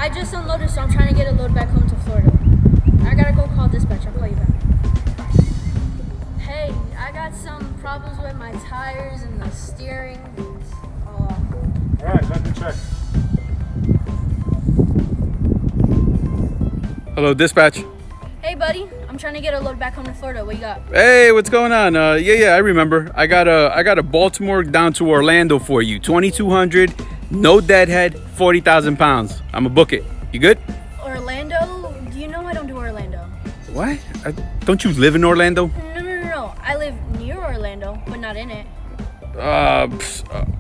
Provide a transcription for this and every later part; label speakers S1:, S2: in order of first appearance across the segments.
S1: I just unloaded, so I'm trying to get a load back home to Florida. I gotta go call dispatch. I'll call you back. Bye. Hey, I got some problems with my tires and the steering.
S2: All right, let me check.
S3: Hello, dispatch.
S1: Hey, buddy. I'm trying to get a load back home to Florida. What you got?
S3: Hey, what's going on? Yeah, I remember. I got a Baltimore down to Orlando for you. 2200, no deadhead, 40,000 pounds. I'ma book it. You good?
S1: Orlando? Do you know I don't do Orlando?
S3: What? Don't you live in Orlando?
S1: No. I live near Orlando, but not in it.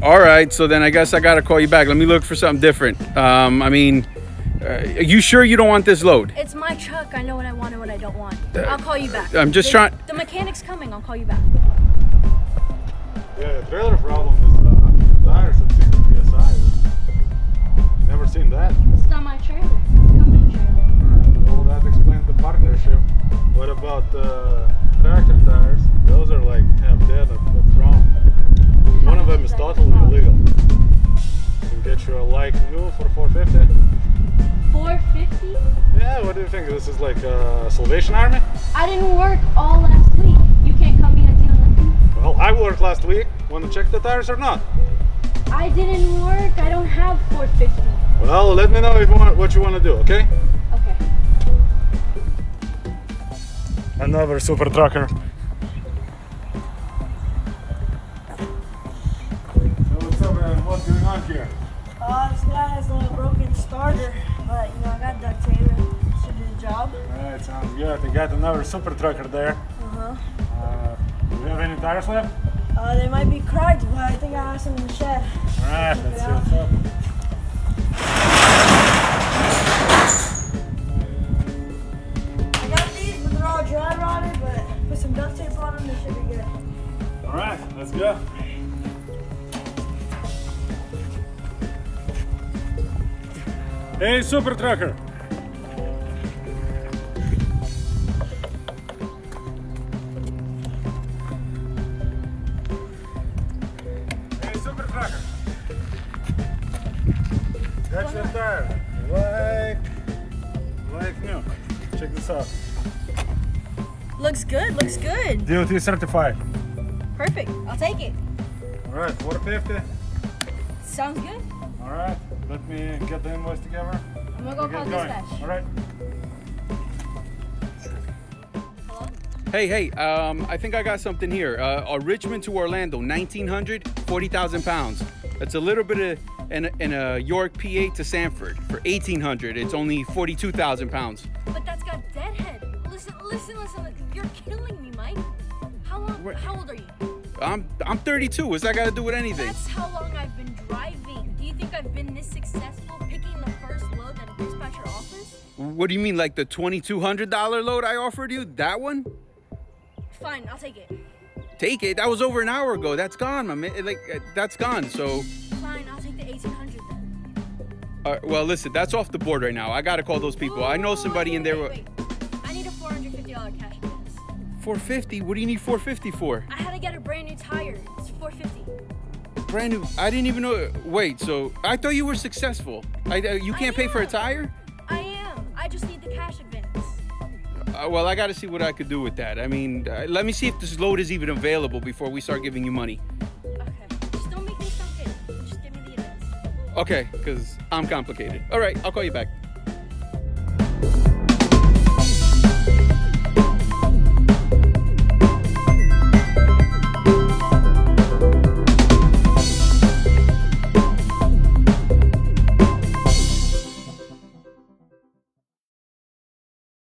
S3: All right. So then I guess I gotta call you back. Let me look for something different. Are you sure you don't want this load?
S1: It's my truck. I know what I want and what I don't want. I'll call you back.
S3: I'm just trying.
S1: The mechanic's coming. I'll call you back.
S2: Yeah, the trailer problem is tires at PSI. Never seen that.
S1: It's not my trailer. It's the company trailer.
S2: Well, that explains the partnership. What about the tractor tires? Those are like half dead up front. One of them is totally illegal. Can get you a like new for 450.
S1: 450?
S2: Yeah, what do you think? This is like a Salvation Army?
S1: I didn't work all last week. You can't cut me a deal nothing.
S2: Well, I worked last week. Want to check the tires or not?
S1: I didn't work. I don't have 450.
S2: Well, let me know if you want, what you want to do, okay?
S1: Okay.
S2: Another super trucker. So what's up, man? What's going on here?
S4: This guy has a broken starter, but you know, I got duct tape. Should do the job.
S2: Alright, sounds good. I got another super trucker there. Do you have any tires left?
S4: They might be cracked, but I think I have some in the shed.
S2: Alright, let's see what's up.
S4: I got these, but they're all dry rotted, but put some duct tape on them, they should be good.
S2: Alright, let's go. Hey, super trucker. Hey, super trucker. Got your tire. Like new. Check this out.
S1: Looks good. Looks good.
S2: DOT certified.
S1: Perfect. I'll take it.
S2: Alright, 450.
S1: Sounds good.
S2: Alright, let me get the invoice together.
S1: I'm gonna go call dispatch.
S2: Alright.
S1: Hello?
S3: Hey, I think I got something here. A Richmond to Orlando, 1900, 40,000 pounds. That's a little bit of in a York, PA to Sanford for 1800. It's only 42,000 pounds.
S1: But that's got deadhead. Listen. You're killing me, Mike. How old are you?
S3: I'm 32. What's that got to do with anything?
S1: That's how long I've been driving. Do you think I've been this successful picking the first load that a dispatcher offers?
S3: What do you mean, like the $2,200 load I offered you? That one?
S1: Fine, I'll take it.
S3: Take it? That was over an hour ago. That's gone, my man. That's gone. So.
S1: Fine, I'll take the 1800 then.
S3: Well, listen, that's off the board right now. I gotta call those people. I know somebody in there.
S1: Wait. I need a $450 cash advance.
S3: 450? What do you need 450 for?
S1: I had to get a brand new tire. It's 450.
S3: Brand new. I didn't even know. Wait, so I thought you were successful. You can't pay for a tire?
S1: I am. I just need the cash advance.
S3: Well, I gotta see what I could do with that. I mean, let me see if this load is even available before we start giving you money.
S1: Okay. Just don't make me sound good. Just give me the advance.
S3: Okay, because I'm complicated. All right, I'll call you back.